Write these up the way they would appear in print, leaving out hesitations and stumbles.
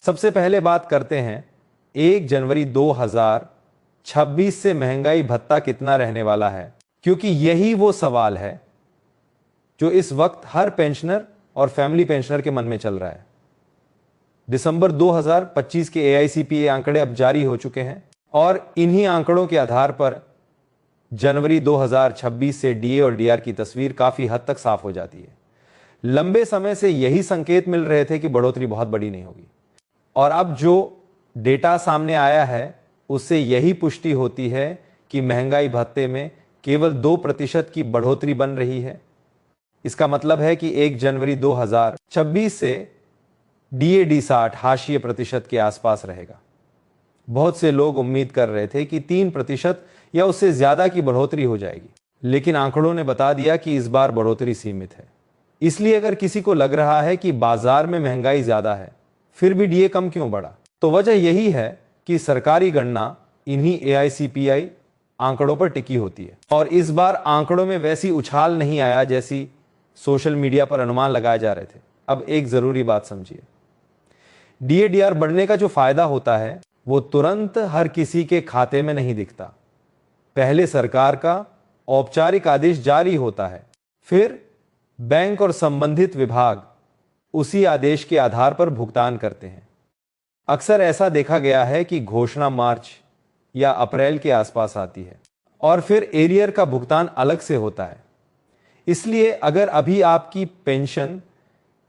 सबसे पहले बात करते हैं 1 जनवरी 2026 से महंगाई भत्ता कितना रहने वाला है, क्योंकि यही वो सवाल है जो इस वक्त हर पेंशनर और फैमिली पेंशनर के मन में चल रहा है। दिसंबर 2025 के AICPA आंकड़े अब जारी हो चुके हैं और इन्हीं आंकड़ों के आधार पर जनवरी 2026 से DA और DR की तस्वीर काफी हद तक साफ हो जाती है। लंबे समय से यही संकेत मिल रहे थे कि बढ़ोतरी बहुत बड़ी नहीं होगी, और अब जो डेटा सामने आया है उससे यही पुष्टि होती है कि महंगाई भत्ते में केवल 2% की बढ़ोतरी बन रही है। इसका मतलब है कि 1 जनवरी 2026 से DA/D60 हाशिए प्रतिशत के आसपास रहेगा। बहुत से लोग उम्मीद कर रहे थे कि 3% या उससे ज्यादा की बढ़ोतरी हो जाएगी, लेकिन आंकड़ों ने बता दिया कि इस बार बढ़ोतरी सीमित है। इसलिए अगर किसी को लग रहा है कि बाजार में महंगाई ज्यादा है फिर भी DA कम क्यों बढ़ा, तो वजह यही है कि सरकारी गणना इन्हीं AICPA आंकड़ों पर टिकी होती है। और इस बार आंकड़ों में वैसी उछाल नहीं आया जैसी सोशल मीडिया पर अनुमान लगाए जा रहे थे। अब एक जरूरी बात समझिए, DA/DR बढ़ने का जो फायदा होता है वो तुरंत हर किसी के खाते में नहीं दिखता। पहले सरकार का औपचारिक आदेश जारी होता है, फिर बैंक और संबंधित विभाग उसी आदेश के आधार पर भुगतान करते हैं। अक्सर ऐसा देखा गया है कि घोषणा मार्च या अप्रैल के आसपास आती है और फिर एरियर का भुगतान अलग से होता है। इसलिए अगर अभी आपकी पेंशन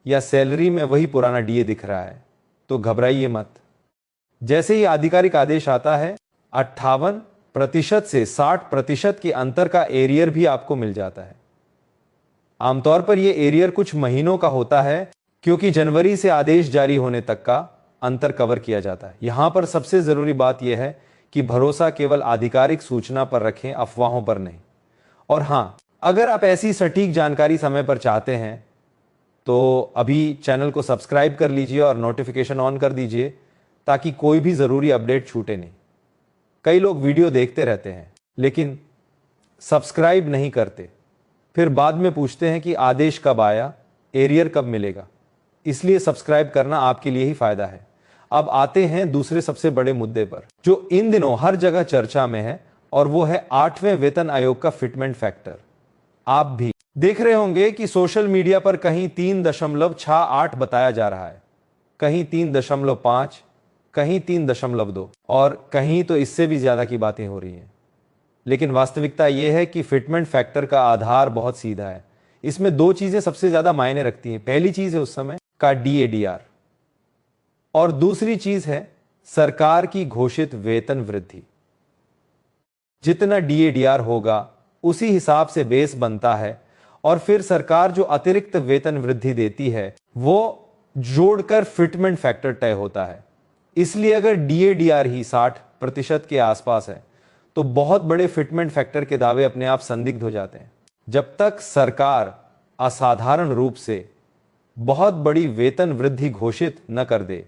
या सैलरी में वही पुराना DA दिख रहा है तो घबराइए मत। जैसे ही आधिकारिक आदेश आता है 58% से 60% के अंतर का एरियर भी आपको मिल जाता है। आमतौर पर यह एरियर कुछ महीनों का होता है, क्योंकि जनवरी से आदेश जारी होने तक का अंतर कवर किया जाता है। यहां पर सबसे जरूरी बात यह है कि भरोसा केवल आधिकारिक सूचना पर रखें, अफवाहों पर नहीं। और हां, अगर आप ऐसी सटीक जानकारी समय पर चाहते हैं तो अभी चैनल को सब्सक्राइब कर लीजिए और नोटिफिकेशन ऑन कर दीजिए ताकि कोई भी जरूरी अपडेट छूटे नहीं। कई लोग वीडियो देखते रहते हैं लेकिन सब्सक्राइब नहीं करते, फिर बाद में पूछते हैं कि आदेश कब आया, एरियर कब मिलेगा। इसलिए सब्सक्राइब करना आपके लिए ही फायदा है। अब आते हैं दूसरे सबसे बड़े मुद्दे पर जो इन दिनों हर जगह चर्चा में है, और वो है 8वें वेतन आयोग का फिटमेंट फैक्टर। आप भी देख रहे होंगे कि सोशल मीडिया पर कहीं 3.68 बताया जा रहा है, कहीं 3.5, कहीं 3.2 और कहीं तो इससे भी ज्यादा की बातें हो रही हैं। लेकिन वास्तविकता यह है कि फिटमेंट फैक्टर का आधार बहुत सीधा है। इसमें 2 चीजें सबसे ज्यादा मायने रखती हैं। पहली चीज है उस समय का DA/DR और दूसरी चीज है सरकार की घोषित वेतन वृद्धि। जितना DA/DR होगा उसी हिसाब से बेस बनता है, और फिर सरकार जो अतिरिक्त वेतन वृद्धि देती है वो जोड़कर फिटमेंट फैक्टर तय होता है। इसलिए अगर DA/DR ही 60% के आसपास है तो बहुत बड़े फिटमेंट फैक्टर के दावे अपने आप संदिग्ध हो जाते हैं। जब तक सरकार असाधारण रूप से बहुत बड़ी वेतन वृद्धि घोषित न कर दे।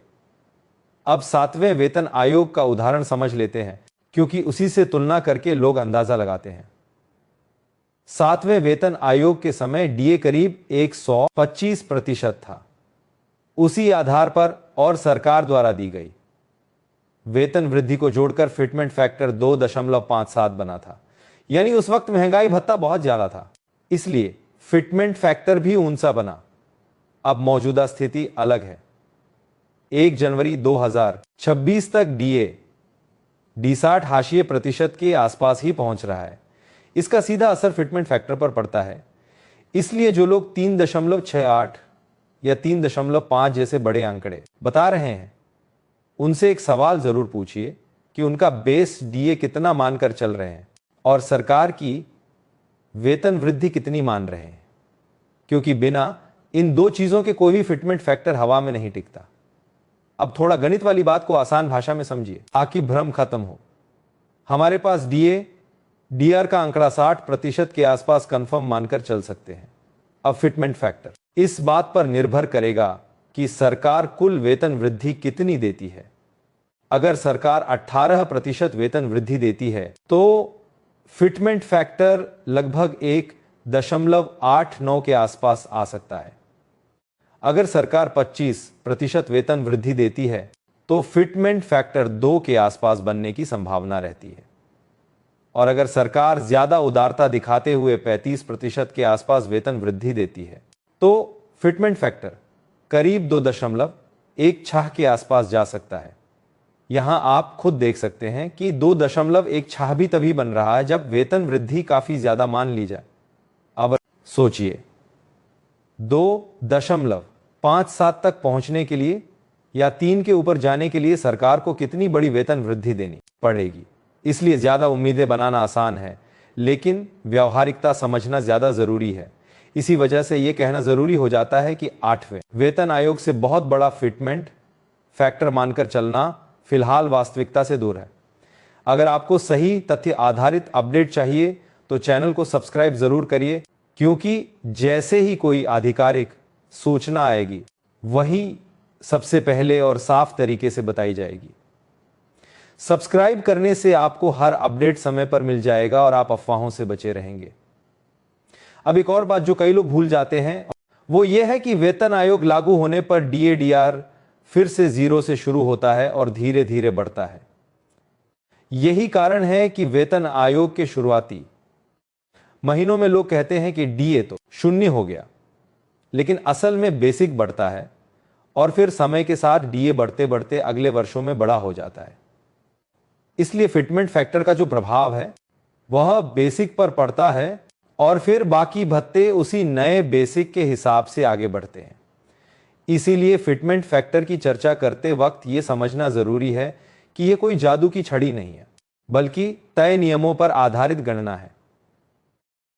अब 7वें वेतन आयोग का उदाहरण समझ लेते हैं, क्योंकि उसी से तुलना करके लोग अंदाजा लगाते हैं। 7वें वेतन आयोग के समय DA करीब 125% था। उसी आधार पर और सरकार द्वारा दी गई वेतन वृद्धि को जोड़कर फिटमेंट फैक्टर 2.57 बना था। यानी उस वक्त महंगाई भत्ता बहुत ज्यादा था, इसलिए फिटमेंट फैक्टर भी ऊंचा बना। अब मौजूदा स्थिति अलग है। 1 जनवरी 2026 तक DA/D60 हाशिए प्रतिशत के आसपास ही पहुंच रहा है। इसका सीधा असर फिटमेंट फैक्टर पर पड़ता है। इसलिए जो लोग 3.68 या 3.5 जैसे बड़े आंकड़े बता रहे हैं उनसे एक सवाल जरूर पूछिए कि उनका बेस DA कितना मानकर चल रहे हैं और सरकार की वेतन वृद्धि कितनी मान रहे हैं, क्योंकि बिना इन 2 चीजों के कोई भी फिटमेंट फैक्टर हवा में नहीं टिकता। अब थोड़ा गणित वाली बात को आसान भाषा में समझिए ताकि भ्रम खत्म हो। हमारे पास DA/DR का आंकड़ा 60% के आसपास कंफर्म मानकर चल सकते हैं। अब फिटमेंट फैक्टर इस बात पर निर्भर करेगा कि सरकार कुल वेतन वृद्धि कितनी देती है। अगर सरकार 18% वेतन वृद्धि देती है तो फिटमेंट फैक्टर लगभग 1.89 के आसपास आ सकता है। अगर सरकार 25% वेतन वृद्धि देती है तो फिटमेंट फैक्टर 2 के आसपास बनने की संभावना रहती है। और अगर सरकार ज्यादा उदारता दिखाते हुए 35% के आसपास वेतन वृद्धि देती है तो फिटमेंट फैक्टर करीब 2.16 के आसपास जा सकता है। यहां आप खुद देख सकते हैं कि 2.16 भी तभी बन रहा है जब वेतन वृद्धि काफी ज्यादा मान ली जाए। अब सोचिए 2.57 तक पहुंचने के लिए या 3 के ऊपर जाने के लिए सरकार को कितनी बड़ी वेतन वृद्धि देनी पड़ेगी। इसलिए ज्यादा उम्मीदें बनाना आसान है, लेकिन व्यवहारिकता समझना ज्यादा जरूरी है। इसी वजह से यह कहना जरूरी हो जाता है कि 8वें वेतन आयोग से बहुत बड़ा फिटमेंट फैक्टर मानकर चलना फिलहाल वास्तविकता से दूर है। अगर आपको सही तथ्य आधारित अपडेट चाहिए तो चैनल को सब्सक्राइब जरूर करिए, क्योंकि जैसे ही कोई आधिकारिक सूचना आएगी वही सबसे पहले और साफ तरीके से बताई जाएगी। सब्सक्राइब करने से आपको हर अपडेट समय पर मिल जाएगा और आप अफवाहों से बचे रहेंगे। अब एक और बात जो कई लोग भूल जाते हैं वो ये है कि वेतन आयोग लागू होने पर डीएडीआर फिर से 0 से शुरू होता है और धीरे धीरे बढ़ता है। यही कारण है कि वेतन आयोग के शुरुआती महीनों में लोग कहते हैं कि डीए तो 0 हो गया, लेकिन असल में बेसिक बढ़ता है और फिर समय के साथ डीए बढ़ते बढ़ते अगले वर्षों में बड़ा हो जाता है। इसलिए फिटमेंट फैक्टर का जो प्रभाव है वह बेसिक पर पड़ता है और फिर बाकी भत्ते उसी नए बेसिक के हिसाब से आगे बढ़ते हैं। इसीलिए फिटमेंट फैक्टर की चर्चा करते वक्त यह समझना जरूरी है कि यह कोई जादू की छड़ी नहीं है, बल्कि तय नियमों पर आधारित गणना है।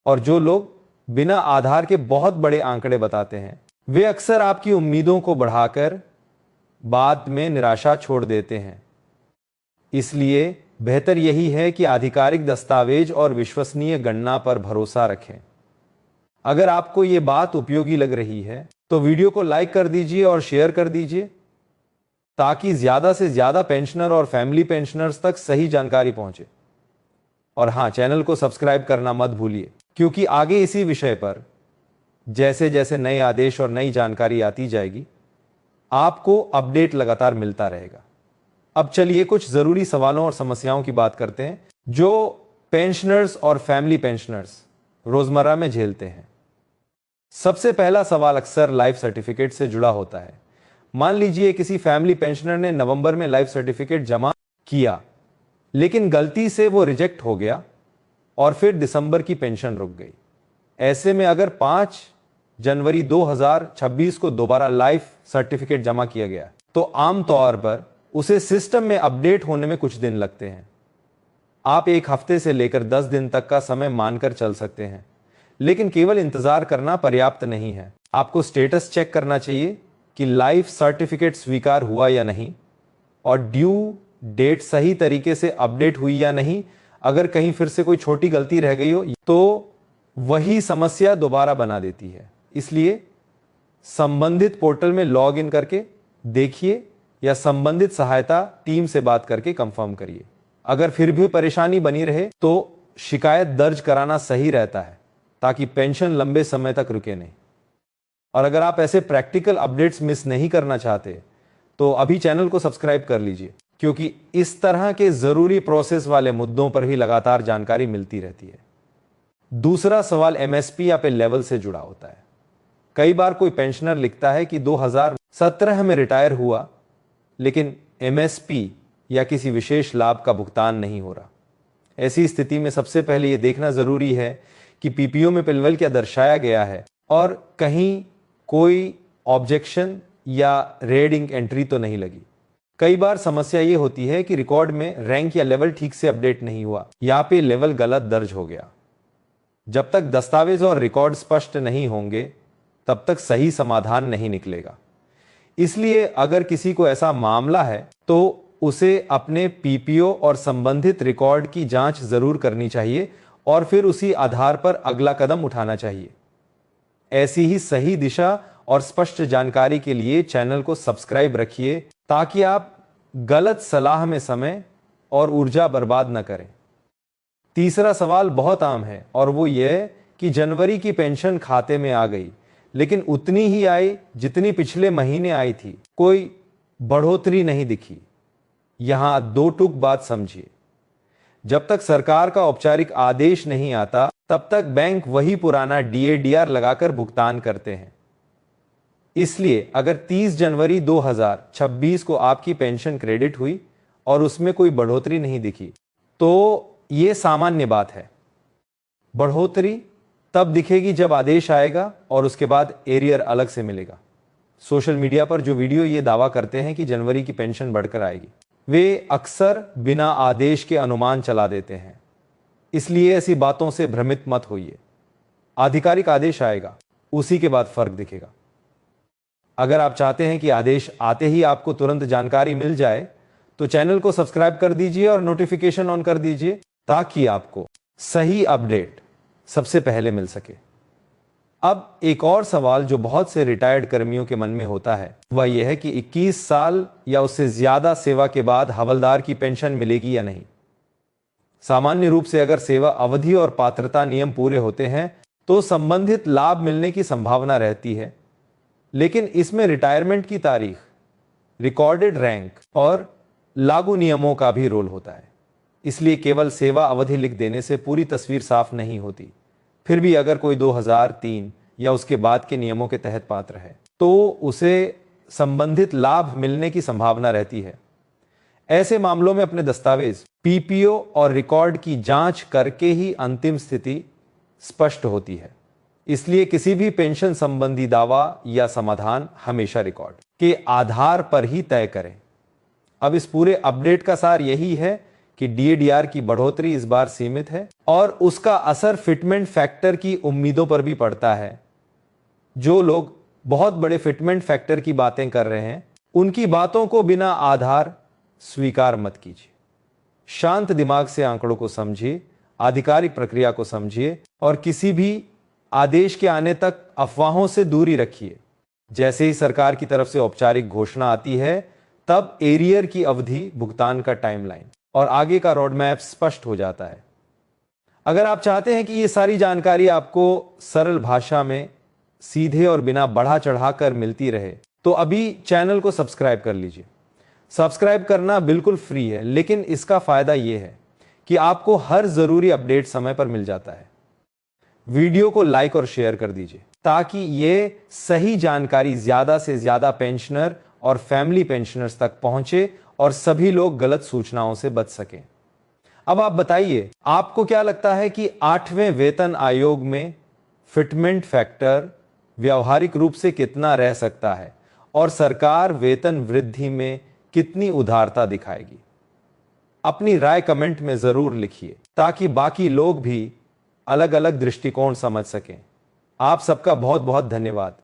और जो लोग बिना आधार के बहुत बड़े आंकड़े बताते हैं वे अक्सर आपकी उम्मीदों को बढ़ाकर बाद में निराशा छोड़ देते हैं। इसलिए बेहतर यही है कि आधिकारिक दस्तावेज और विश्वसनीय गणना पर भरोसा रखें। अगर आपको ये बात उपयोगी लग रही है तो वीडियो को लाइक कर दीजिए और शेयर कर दीजिए, ताकि ज्यादा से ज्यादा पेंशनर और फैमिली पेंशनर्स तक सही जानकारी पहुंचे। और हां, चैनल को सब्सक्राइब करना मत भूलिए, क्योंकि आगे इसी विषय पर जैसे जैसे नए आदेश और नई जानकारी आती जाएगी आपको अपडेट लगातार मिलता रहेगा। अब चलिए कुछ जरूरी सवालों और समस्याओं की बात करते हैं जो पेंशनर्स और फैमिली पेंशनर्स रोजमर्रा में झेलते हैं। सबसे पहला सवाल अक्सर लाइफ सर्टिफिकेट से जुड़ा होता है। मान लीजिए किसी फैमिली पेंशनर ने नवंबर में लाइफ सर्टिफिकेट जमा किया, लेकिन गलती से वो रिजेक्ट हो गया और फिर दिसंबर की पेंशन रुक गई। ऐसे में अगर 5 जनवरी 2026 को दोबारा लाइफ सर्टिफिकेट जमा किया गया तो आमतौर पर उसे सिस्टम में अपडेट होने में कुछ दिन लगते हैं। आप 1 हफ्ते से लेकर 10 दिन तक का समय मानकर चल सकते हैं, लेकिन केवल इंतजार करना पर्याप्त नहीं है। आपको स्टेटस चेक करना चाहिए कि लाइफ सर्टिफिकेट स्वीकार हुआ या नहीं और ड्यू डेट सही तरीके से अपडेट हुई या नहीं। अगर कहीं फिर से कोई छोटी गलती रह गई हो तो वही समस्या दोबारा बना देती है। इसलिए संबंधित पोर्टल में लॉग इन करके देखिए या संबंधित सहायता टीम से बात करके कंफर्म करिए। अगर फिर भी परेशानी बनी रहे तो शिकायत दर्ज कराना सही रहता है, ताकि पेंशन लंबे समय तक रुके नहीं। और अगर आप ऐसे प्रैक्टिकल अपडेट्स मिस नहीं करना चाहते तो अभी चैनल को सब्सक्राइब कर लीजिए, क्योंकि इस तरह के जरूरी प्रोसेस वाले मुद्दों पर भी लगातार जानकारी मिलती रहती है। दूसरा सवाल एमएसपी या पे लेवल से जुड़ा होता है। कई बार कोई पेंशनर लिखता है कि 2017 में रिटायर हुआ, लेकिन एमएसपी या किसी विशेष लाभ का भुगतान नहीं हो रहा। ऐसी स्थिति में सबसे पहले यह देखना जरूरी है कि पीपीओ में लेवल क्या दर्शाया गया है और कहीं कोई ऑब्जेक्शन या रेड इंक एंट्री तो नहीं लगी। कई बार समस्या ये होती है कि रिकॉर्ड में रैंक या लेवल ठीक से अपडेट नहीं हुआ या पे लेवल गलत दर्ज हो गया। जब तक दस्तावेज और रिकॉर्ड स्पष्ट नहीं होंगे तब तक सही समाधान नहीं निकलेगा। इसलिए अगर किसी को ऐसा मामला है तो उसे अपने पीपीओ और संबंधित रिकॉर्ड की जांच जरूर करनी चाहिए और फिर उसी आधार पर अगला कदम उठाना चाहिए। ऐसी ही सही दिशा और स्पष्ट जानकारी के लिए चैनल को सब्सक्राइब रखिए, ताकि आप गलत सलाह में समय और ऊर्जा बर्बाद न करें। तीसरा सवाल बहुत आम है और वो ये कि जनवरी की पेंशन खाते में आ गई, लेकिन उतनी ही आई जितनी पिछले महीने आई थी, कोई बढ़ोतरी नहीं दिखी। यहां दो टूक बात समझिए। जब तक सरकार का औपचारिक आदेश नहीं आता तब तक बैंक वही पुराना डीएडीआर लगाकर भुगतान करते हैं। इसलिए अगर 30 जनवरी 2026 को आपकी पेंशन क्रेडिट हुई और उसमें कोई बढ़ोतरी नहीं दिखी तो यह सामान्य बात है। बढ़ोतरी तब दिखेगी जब आदेश आएगा और उसके बाद एरियर अलग से मिलेगा। सोशल मीडिया पर जो वीडियो ये दावा करते हैं कि जनवरी की पेंशन बढ़कर आएगी, वे अक्सर बिना आदेश के अनुमान चला देते हैं। इसलिए ऐसी बातों से भ्रमित मत होइए। आधिकारिक आदेश आएगा, उसी के बाद फर्क दिखेगा। अगर आप चाहते हैं कि आदेश आते ही आपको तुरंत जानकारी मिल जाए तो चैनल को सब्सक्राइब कर दीजिए और नोटिफिकेशन ऑन कर दीजिए ताकि आपको सही अपडेट सबसे पहले मिल सके। अब एक और सवाल जो बहुत से रिटायर्ड कर्मियों के मन में होता है वह यह है कि 21 साल या उससे ज्यादा सेवा के बाद हवलदार की पेंशन मिलेगी या नहीं। सामान्य रूप से अगर सेवा अवधि और पात्रता नियम पूरे होते हैं तो संबंधित लाभ मिलने की संभावना रहती है, लेकिन इसमें रिटायरमेंट की तारीख, रिकॉर्डेड रैंक और लागू नियमों का भी रोल होता है। इसलिए केवल सेवा अवधि लिख देने से पूरी तस्वीर साफ नहीं होती। फिर भी अगर कोई 2003 या उसके बाद के नियमों के तहत पात्र है तो उसे संबंधित लाभ मिलने की संभावना रहती है। ऐसे मामलों में अपने दस्तावेज, पीपीओ और रिकॉर्ड की जांच करके ही अंतिम स्थिति स्पष्ट होती है। इसलिए किसी भी पेंशन संबंधी दावा या समाधान हमेशा रिकॉर्ड के आधार पर ही तय करें। अब इस पूरे अपडेट का सार यही है कि डीएडीआर की बढ़ोतरी इस बार सीमित है और उसका असर फिटमेंट फैक्टर की उम्मीदों पर भी पड़ता है। जो लोग बहुत बड़े फिटमेंट फैक्टर की बातें कर रहे हैं उनकी बातों को बिना आधार स्वीकार मत कीजिए। शांत दिमाग से आंकड़ों को समझिए, आधिकारिक प्रक्रिया को समझिए और किसी भी आदेश के आने तक अफवाहों से दूरी रखिए। जैसे ही सरकार की तरफ से औपचारिक घोषणा आती है तब एरियर की अवधि, भुगतान का टाइमलाइन और आगे का रोड मैप स्पष्ट हो जाता है। अगर आप चाहते हैं कि ये सारी जानकारी आपको सरल भाषा में सीधे और बिना बढ़ा चढ़ाकर मिलती रहे तो अभी चैनल को सब्सक्राइब कर लीजिए। सब्सक्राइब करना बिल्कुल फ्री है, लेकिन इसका फायदा यह है कि आपको हर जरूरी अपडेट समय पर मिल जाता है। वीडियो को लाइक और शेयर कर दीजिए ताकि ये सही जानकारी ज्यादा से ज्यादा पेंशनर और फैमिली पेंशनर्स तक पहुंचे और सभी लोग गलत सूचनाओं से बच सकें। अब आप बताइए, आपको क्या लगता है कि 8वें वेतन आयोग में फिटमेंट फैक्टर व्यावहारिक रूप से कितना रह सकता है और सरकार वेतन वृद्धि में कितनी उदारता दिखाएगी? अपनी राय कमेंट में जरूर लिखिए ताकि बाकी लोग भी अलग अलग दृष्टिकोण समझ सकें। आप सबका बहुत बहुत धन्यवाद।